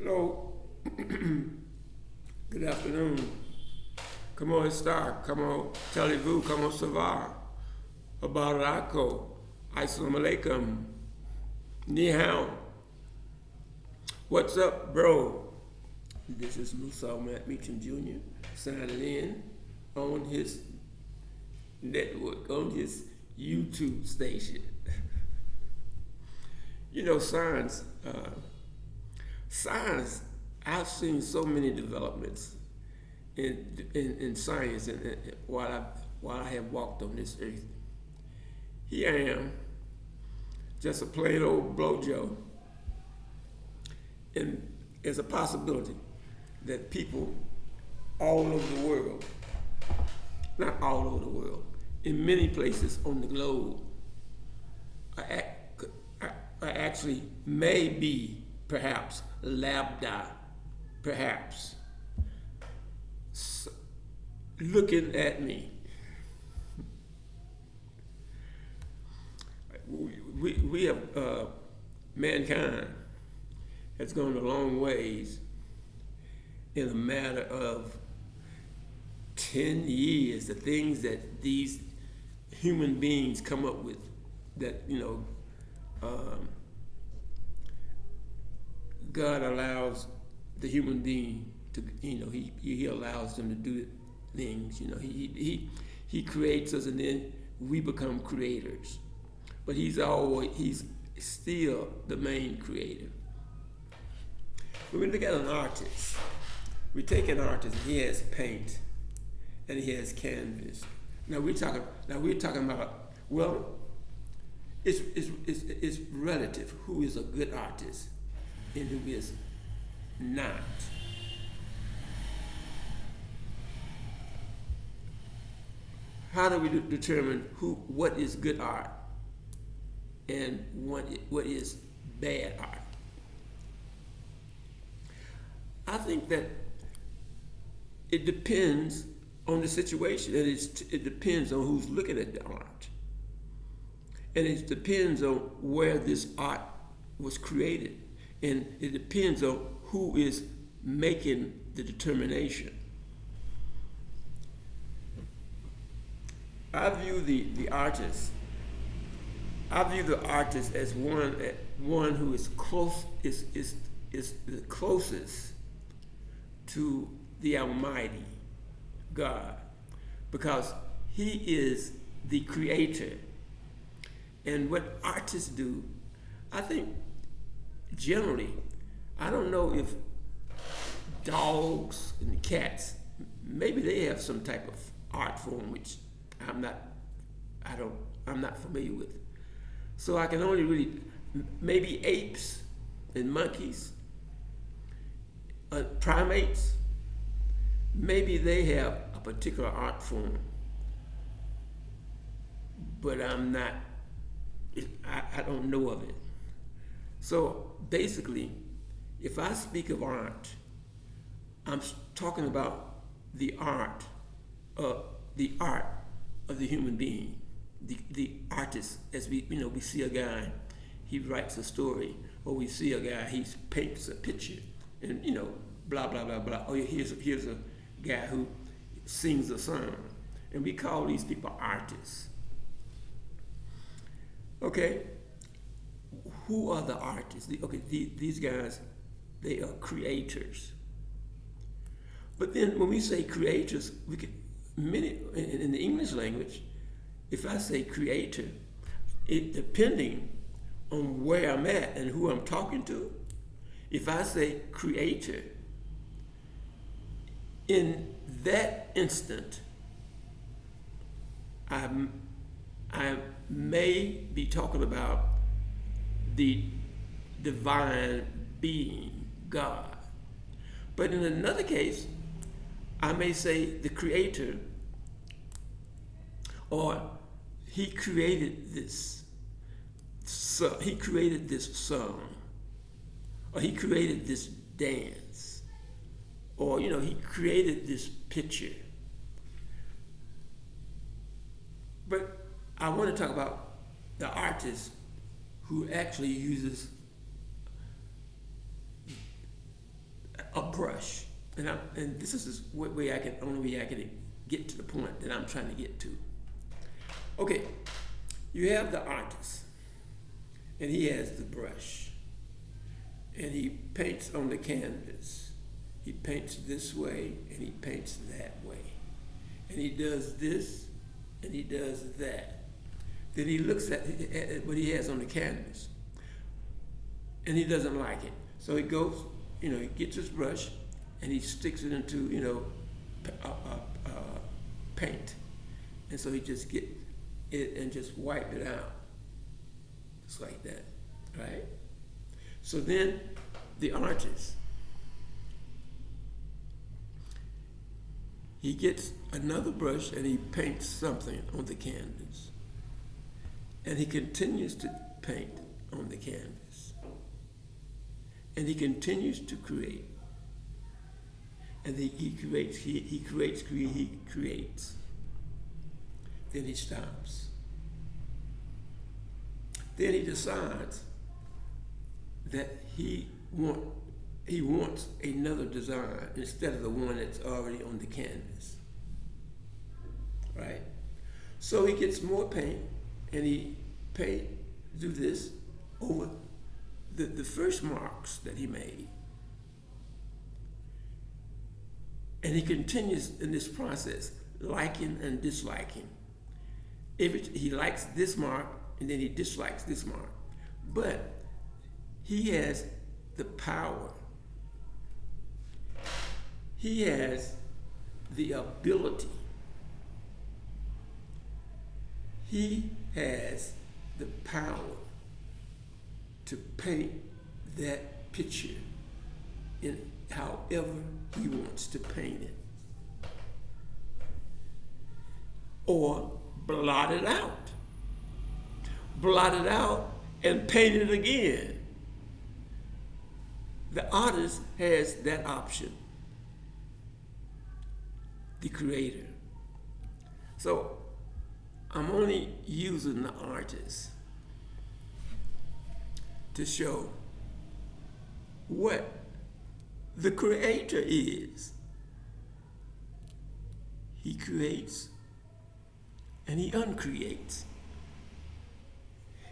Hello. Good afternoon. Comment está? Comment allez-vous? Comment ça va? Abarako. Assalamu alaikum. Ni hao. What's up, bro? This is Musa Matt Meacham Jr. signing in on his network, on his YouTube station. You know, science, I've seen so many developments in science and while I have walked on this earth. Here I am, just a plain old blojo. And there's a possibility that people all over the world, not all over the world, in many places on the globe, are actually may be perhaps labda, perhaps looking at me. We have mankind has gone a long ways in a matter of 10 years. The things that these human beings come up with, that God allows the human being to, he allows them to do things. He creates us, and then we become creators. But he's still the main creator. When we look at an artist, we take an artist, and he has paint, and he has canvas. Now we're talking about, well, it's relative who is a good artist and who is not. How do we determine what is good art and what is bad art? I think that it depends on the situation, and it depends on who's looking at the art. And it depends on where this art was created. And it depends on who is making the determination. I view the artist as one who is the closest to the Almighty God, because he is the creator. And what artists do, I think generally, I don't know if dogs and cats, maybe they have some type of art form which I'm not familiar with. So I can only really, maybe apes and monkeys, primates, maybe they have a particular art form, but I don't know of it. So basically, if I speak of art, I'm talking about the art of the human being, the artist. As we see a guy, he writes a story, or we see a guy, he paints a picture, and blah blah blah blah. Oh, here's a guy who sings a song, and we call these people artists. Okay, who are the artists? These guys, they are creators. But then when we say creators, in the English language, if I say creator, it depending on where I'm at and who I'm talking to. If I say creator, in that instant, I may be talking about the divine being, God. But in another case, I may say the creator, or he created this. So he created this song, or he created this dance, or he created this picture. But I want to talk about the artist who actually uses brush, and this is the only way I can get to the point that I'm trying to get to. Okay, you have the artist, and he has the brush, and he paints on the canvas. He paints this way, and he paints that way, and he does this, and he does that. Then he looks at what he has on the canvas, and he doesn't like it. So he goes, he gets his brush, and he sticks it into, paint. And so he just get it and just wipe it out. Just like that, right? So then the artist, he gets another brush and he paints something on the canvas. And he continues to paint on the canvas. And he continues to create. And he creates. Then he stops. Then he decides that he wants another design instead of the one that's already on the canvas. Right? So he gets more paint, and he do this over the first marks that he made. And he continues in this process, liking and disliking. He likes this mark, and then he dislikes this mark. But he has the power. He has the ability. He has the power to paint that picture in however he wants to paint it. Or blot it out. Blot it out and paint it again. The artist has that option. The creator. So I'm only using the artist to show what the creator is. He creates and he uncreates.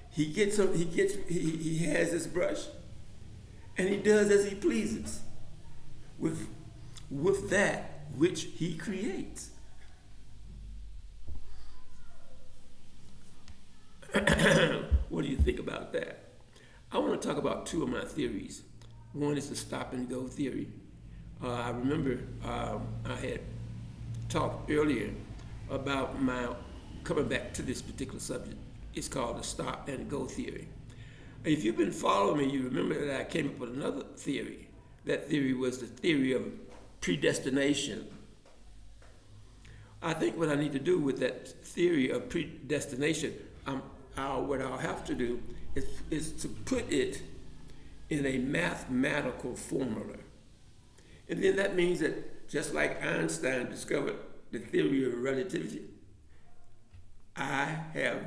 He has his brush and he does as he pleases with that which he creates. What do you think about that? I want to talk about two of my theories. One is the stop and go theory. I remember I had talked earlier about my coming back to this particular subject. It's called the stop and go theory. If you've been following me, you remember that I came up with another theory. That theory was the theory of predestination. I think what I need to do with that theory of predestination, what I'll have to do is to put it in a mathematical formula. And then that means that just like Einstein discovered the theory of relativity, I have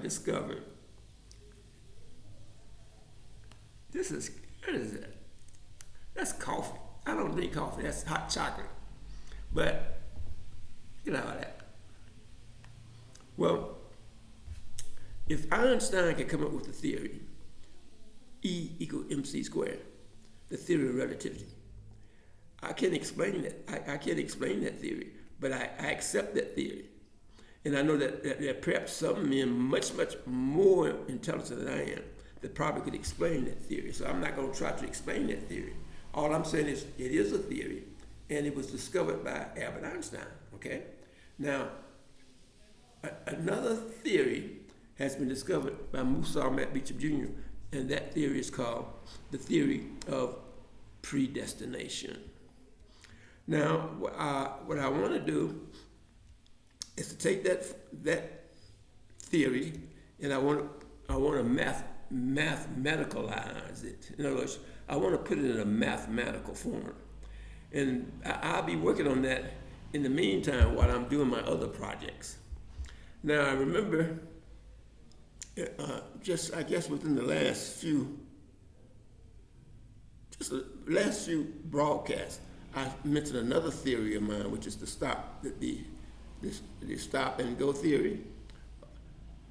discovered. What is that? That's coffee. I don't drink coffee, that's hot chocolate. But, get out of that. Well, if Einstein can come up with the theory, E equals mc squared, the theory of relativity, I can't explain that. I can't explain that theory, but I accept that theory. And I know that there are perhaps some men much, much more intelligent than I am that probably could explain that theory. So I'm not going to try to explain that theory. All I'm saying is it is a theory, and it was discovered by Albert Einstein, okay? Now, another theory has been discovered by Musa Matt Jr., and that theory is called the theory of predestination. Now, what I want to do is to take that theory, and I want to mathematicalize it. In other words, I want to put it in a mathematical form, and I'll be working on that in the meantime while I'm doing my other projects. Now, I remember, I guess within the last few just the last few broadcasts, I mentioned another theory of mine, which is the stop and go theory.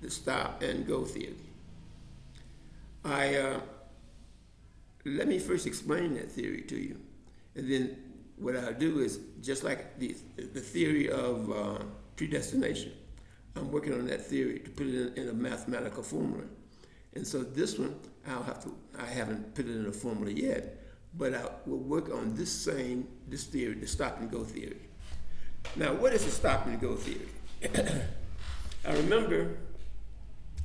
The stop and go theory. Let me first explain that theory to you, and then what I'll do is, just like the theory of predestination, I'm working on that theory to put it in a mathematical formula. And so this one, I haven't put it in a formula yet, but I will work on this theory, the stop and go theory. Now, what is the stop and go theory? I remember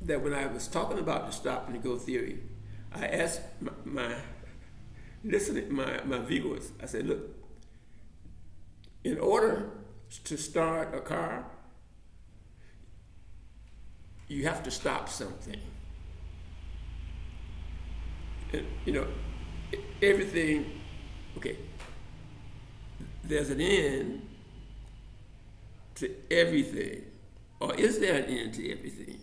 that when I was talking about the stop and go theory, I asked my viewers, I said, look, in order to start a car, you have to stop something. And, everything, okay, there's an end to everything. Or is there an end to everything?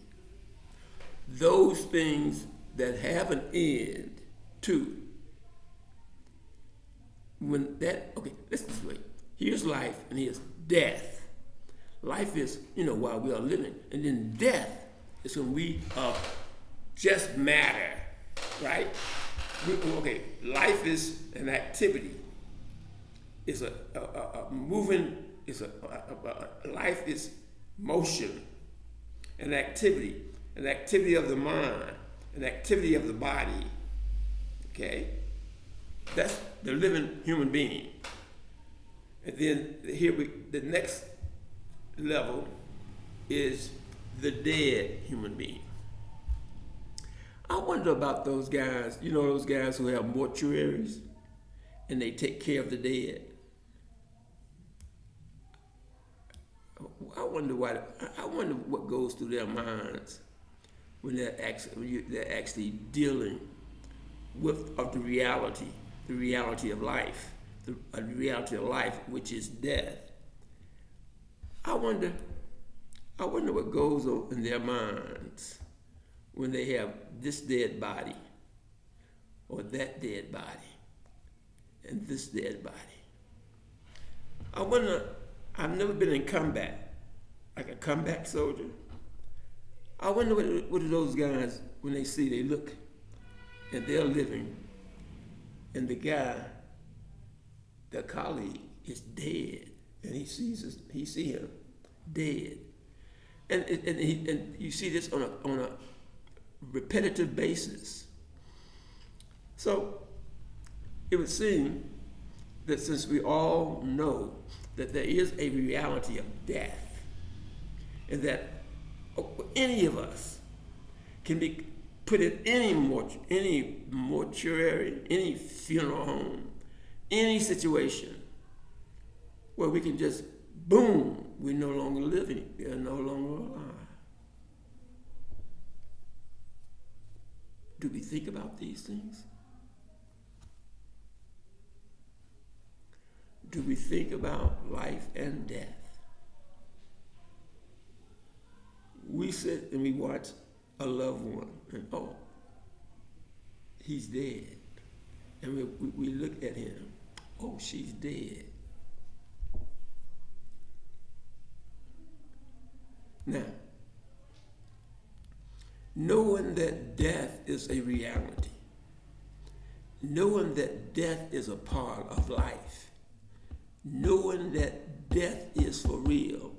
Those things that have an end to, listen this way. Here's life and here's death. Life is, while we are living. And then death is when we are just matter, right? Life is an activity. It's a moving, life is motion, an activity of the mind, an activity of the body, okay? That's the living human being. And then the next level is the dead human being. I wonder about those guys, those guys who have mortuaries and they take care of the dead. I wonder what goes through their minds when they're actually dealing with the reality of life, the reality of life, which is death. I wonder what goes on in their minds when they have this dead body or that dead body and this dead body. I wonder, I've never been in combat, like a combat soldier. I wonder what do those guys, when they look and they're living and the guy, their colleague, is dead, and he see him dead, and you see this on a repetitive basis. So it would seem that since we all know that there is a reality of death, and that any of us can be put in any mortuary, any funeral home, any situation where we can just, boom, we're no longer living, we are no longer alive. Do we think about these things? Do we think about life and death? We sit and we watch a loved one, and he's dead. And we look at him, she's dead. Now, knowing that death is a reality, knowing that death is a part of life, knowing that death is for real,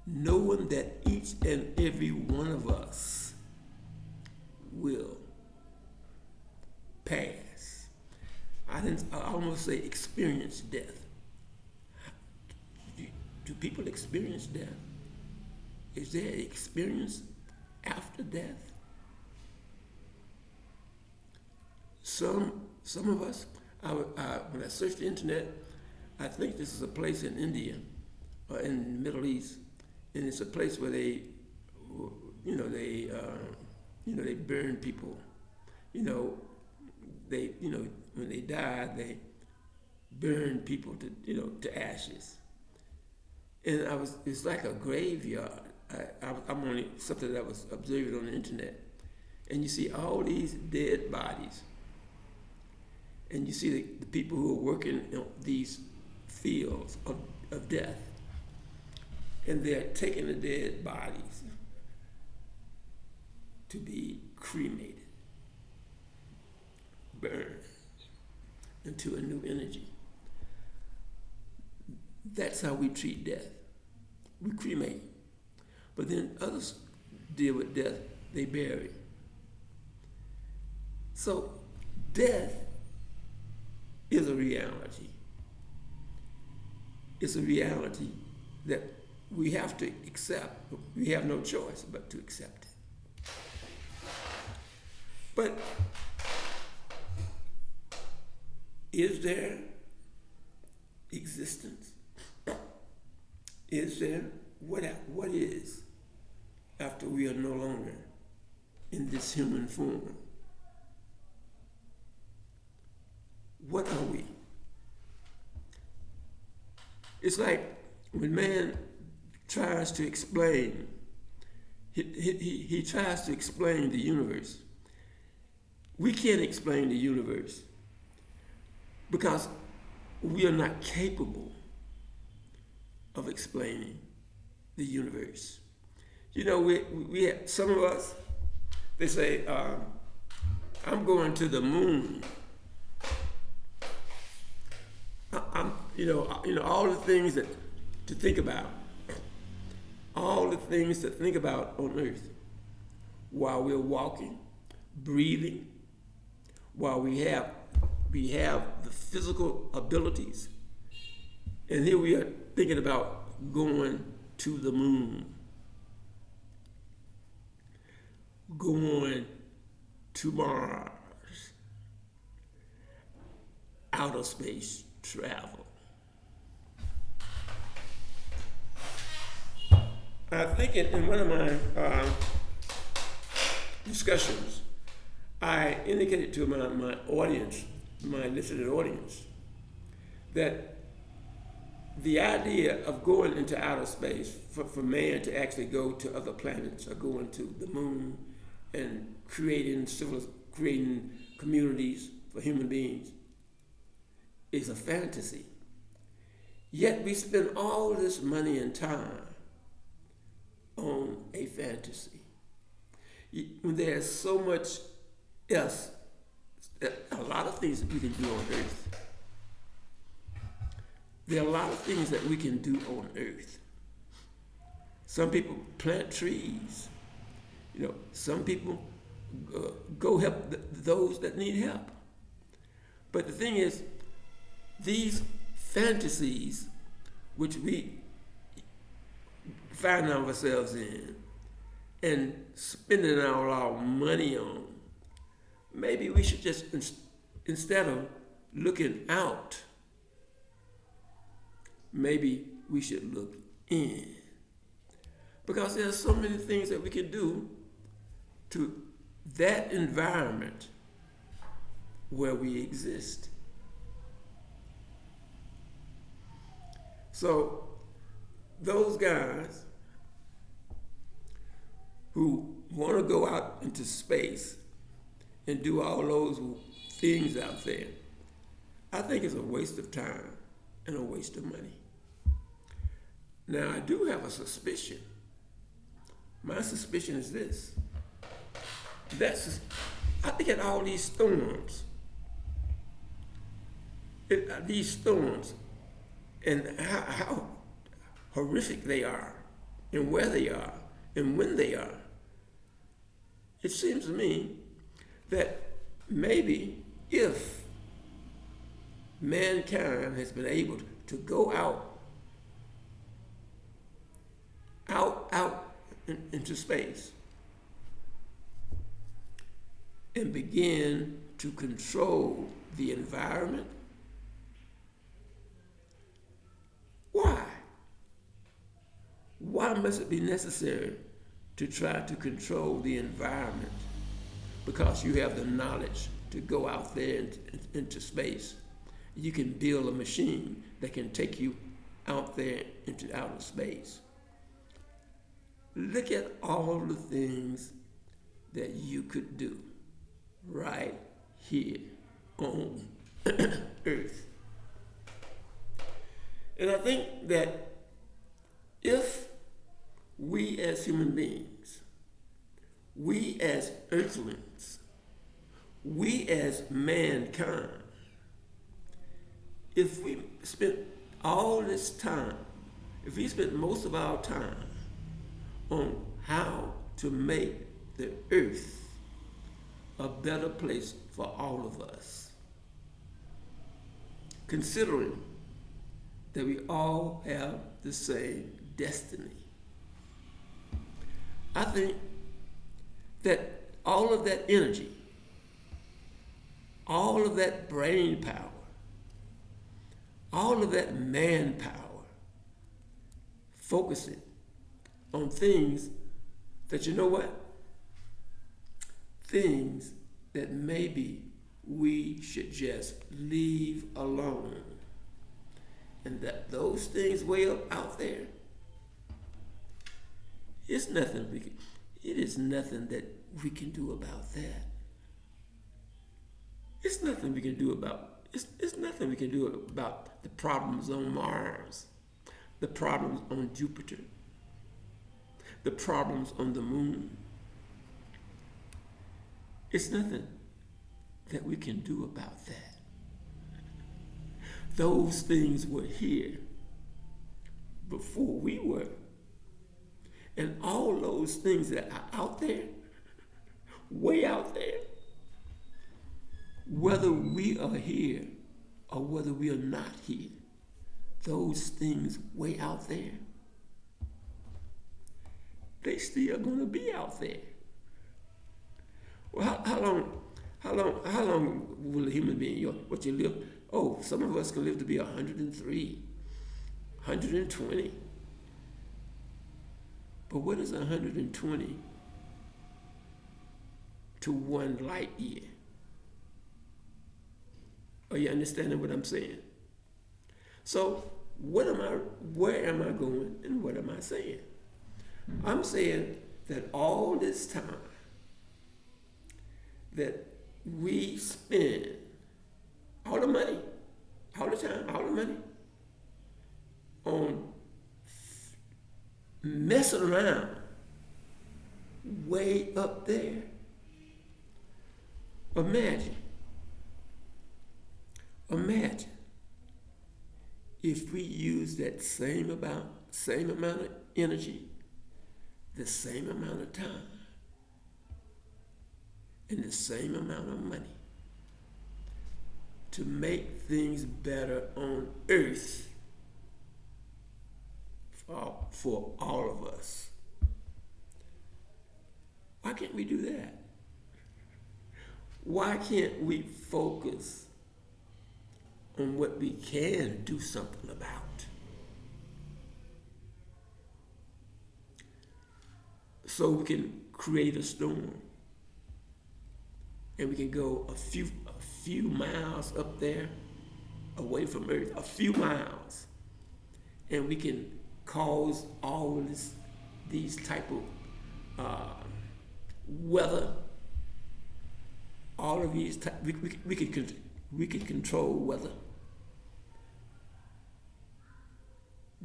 knowing that each and every one of us will pass. I almost say experience death. Do people experience death? Is there an experience after death? Some of us, when I searched the internet, I think this is a place in India or in the Middle East, and it's a place where they burn people. When they die, they burn people to ashes. And it's like a graveyard. I'm only something that I was observing on the internet, and you see all these dead bodies, and you see the people who are working in these fields of death, and they're taking the dead bodies to be cremated, burned into a new energy. That's how we treat death. We cremate. But then others deal with death, they bury. So death is a reality. It's a reality that we have to accept. We have no choice but to accept it. But is there existence? Is there? What is after we are no longer in this human form? What are we? It's like when man tries to explain, he tries to explain the universe. We can't explain the universe because we are not capable of explaining the universe. You know, we have, some of us, they say, I'm going to the moon. You know, all the things to think about, all the things to think about on earth while we're walking, breathing, while we have the physical abilities. And here we are thinking about going to the moon, going to Mars, outer space travel. I think in one of my discussions, I indicated to my audience, my listening audience, that the idea of going into outer space, for man to actually go to other planets or going to the moon and creating communities for human beings, is a fantasy. Yet we spend all this money and time on a fantasy. There's so much else, a lot of things that we can do on earth. There are a lot of things that we can do on earth. Some people plant trees. You know, some people go help those that need help. But the thing is, these fantasies, which we find ourselves in and spending all our money on, maybe we should just, instead of looking out, maybe we should look in. Because there are so many things that we can do to that environment where we exist. So those guys who want to go out into space and do all those things out there, I think it's a waste of time and a waste of money. Now, I do have a suspicion. My suspicion is this. I think at all these storms, and how horrific they are, and where they are, and when they are, it seems to me that maybe if mankind has been able to go out into space and begin to control the environment, why must it be necessary to try to control the environment? Because you have the knowledge to go out there into space. You can build a machine that can take you out there into outer space. Look at all the things that you could do right here on Earth. And I think that if we as human beings, we as earthlings, we as mankind, if we spent all this time, if we spent most of our time on how to make the earth a better place for all of us, considering that we all have the same destiny, I think that all of that energy, all of that brain power, all of that manpower, focus it on things that, you know what? Things that maybe we should just leave alone. And that those things way up out there, it is nothing that we can do about that. It's nothing we can do about, it's nothing we can do about the problems on Mars, the problems on Jupiter, the problems on the moon. It's nothing that we can do about that. Those things were here before we were. And all those things that are out there, way out there, whether we are here or whether we are not here, those things way out there, they still going to be out there. Well, how long will a human being, what you live? Oh, some of us can live to be 103, 120. But what is 120 to 1 light year? Are you understanding what I'm saying? So where am I going and what am I saying? I'm saying that all this time that we spend, all the money, all the time, all the money on messing around way up there. Imagine if we use that same amount of energy, the same amount of time, and the same amount of money to make things better on earth for all of us. Why can't we do that? Why can't we focus on what we can do something about? So we can create a storm and we can go a few miles up there away from Earth, a few miles, and we can cause all of these type of weather, all of these we can control weather.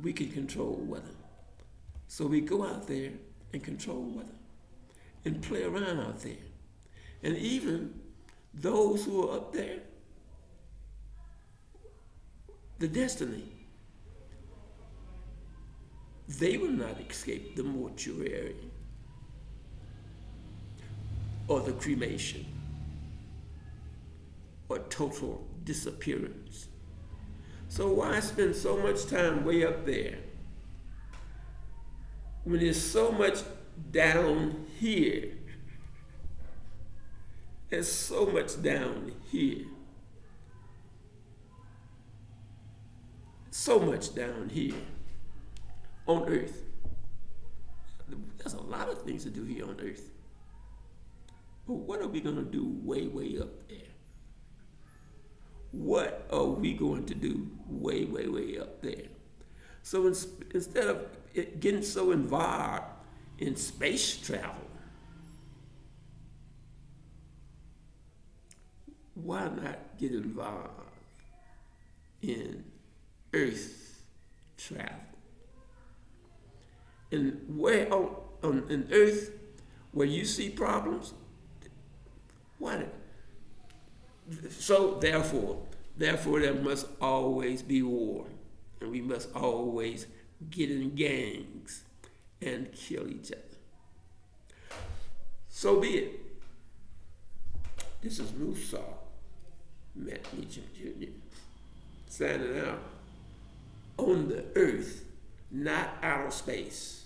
We can control weather. So we go out there and control weather and play around out there. And even those who are up there, the destiny, they will not escape the mortuary or the cremation or total disappearance. So why spend so much time way up there when there's so much down here? There's so much down here. So much down here on earth. There's a lot of things to do here on earth. But what are we going to do way, way up there? What are we going to do way, way, way up there? So instead of getting so involved in space travel, why not get involved in earth travel? And where on earth, where you see problems, what? So therefore, there must always be war, and we must always get in gangs and kill each other. So be it. This is Musa, Matt Meacham Jr., signing out on the earth, not outer space.